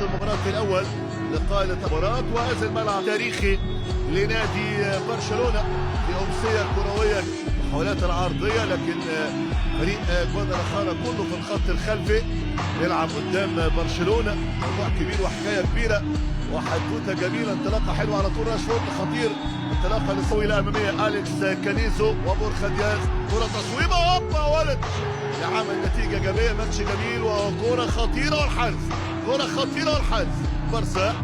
المباراة الأول لقاء المباراة وهذا الملعب تاريخي لنادي برشلونة في أمسية كروية محاولات العرضية، لكن فريق جوادالخارا كله في الخط الخلفي يلعب قدام برشلونة. موضوع كبير وحكاية كبيرة وحدوته جميلة. انطلاقة حلوة على طول راشفورد خطير، انطلاقة للطويلة أمامية أليكس كانيزو وبورخا دياز، كرة تصويبة هوبا ولد يعمل نتيجة إيجابية. ماتش جميل وكرة خطيرة والحارس، كرة خطيرة والحارس. بارسا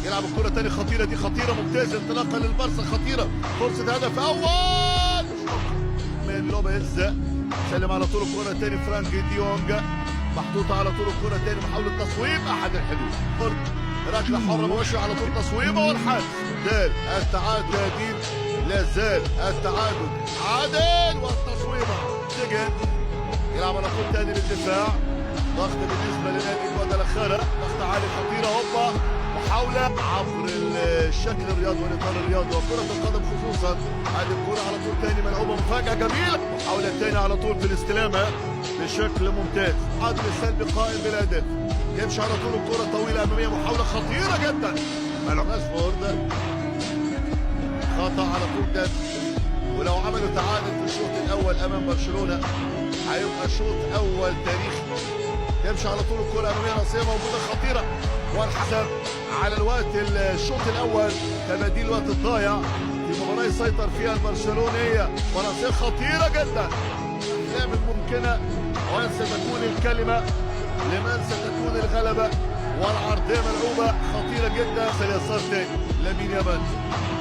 يلعب الكرة تاني خطيرة، دي خطيرة ممتازة، انطلاقة للبارسا خطيرة، فرصة هدف أول من لوبيز. سلم على طول الكرة تاني فرانك ديونج، محطوطة على طول الكرة تاني، محاولة تصويب أحد الحلول، ركلة حرة مباشرة على طول تصويبة والحارس. زال التعادل يا دين، لا زال التعادل، عادل والتصويبة. سجن يلعب على طول تاني للدفاع، ضغط بالنسبة لنادي جوادالخارا، ضغط عالي خطيرة هوبا، محاولة عبر الشكل الرياضي والإطار الرياضي وكرة القدم خصوصا. هذه الكرة على طول تاني ملعوبة مفاجأة جميلة، محاولة تاني على طول في الاستلامة بشكل ممتاز. عادل السلبي قائم بالهدف، يمشي على طول الكرة طويلة أمامية، محاولة خطيرة جدا. راشفورد خطأ على طول ده، ولو عملوا تعادل في الشوط الأول أمام برشلونة هيبقى شوط أول تاريخي. يمشي على طول الكرة أمامية رأسية موجودة خطيرة، والحسب على الوقت الشوط الأول كبديل الوقت الضايع في مباراة يسيطر فيها البرشلونية. ورأسية خطيرة جدا، الأحلام الممكنة ومن ستكون الكلمة لمن ستكون الغلبة، والعرضية ملعوبة خطيرة جدا. اليسار تاني لامين يامال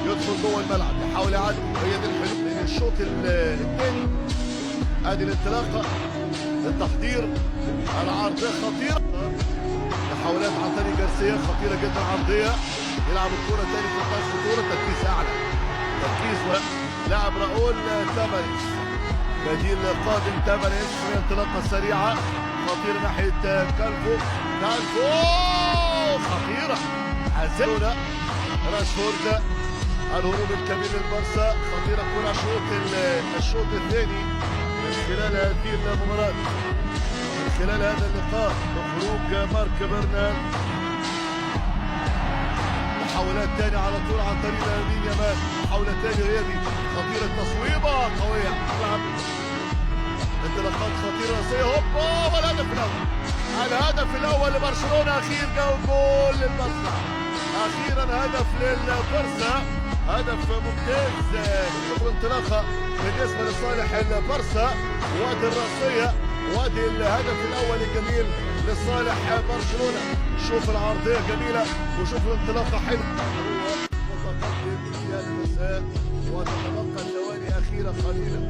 يدخل جوه الملعب يحاول يعدي، هي دي الحلول من الشوط الثاني. ادي الانطلاقة، التحضير، العرضية خطيرة، محاولات عن طريق جارسيا خطيرة جدا، عرضية يلعب الكرة تاني في منطقة خطورة، تركيز أعلى، تركيز لاعب راؤول تافاريز بديل قادم. تافاريز في انطلاقة سريعة خطيرة ناحية كالفو خطيرة، عزلنا راشفورد، الهروب الكبير للبارسا خطيرة. كرة الشوط الثاني من خلال هذه المباراة، من خلال هذا اللقاء بخروج مارك برنال. محاولات تاني على طول عن طريق لامين يامال، محاولة تاني رياضي خطيرة، تصويبة قوية، انطلاقات خطيرة راسية هوبا، والهدف الأول، الهدف الأول لبرشلونة. أخير جول للبارسا، أخيرا هدف للبارسا، هدف ممتاز. انطلاقة بالنسبة لصالح البارسا، وادي الراسية وادي الهدف الأول الجميل لصالح برشلونة. شوف العرضية جميلة وشوف الانطلاقة حلوة، متقدم في المساء وتتبقى ثواني أخيرة قليلة.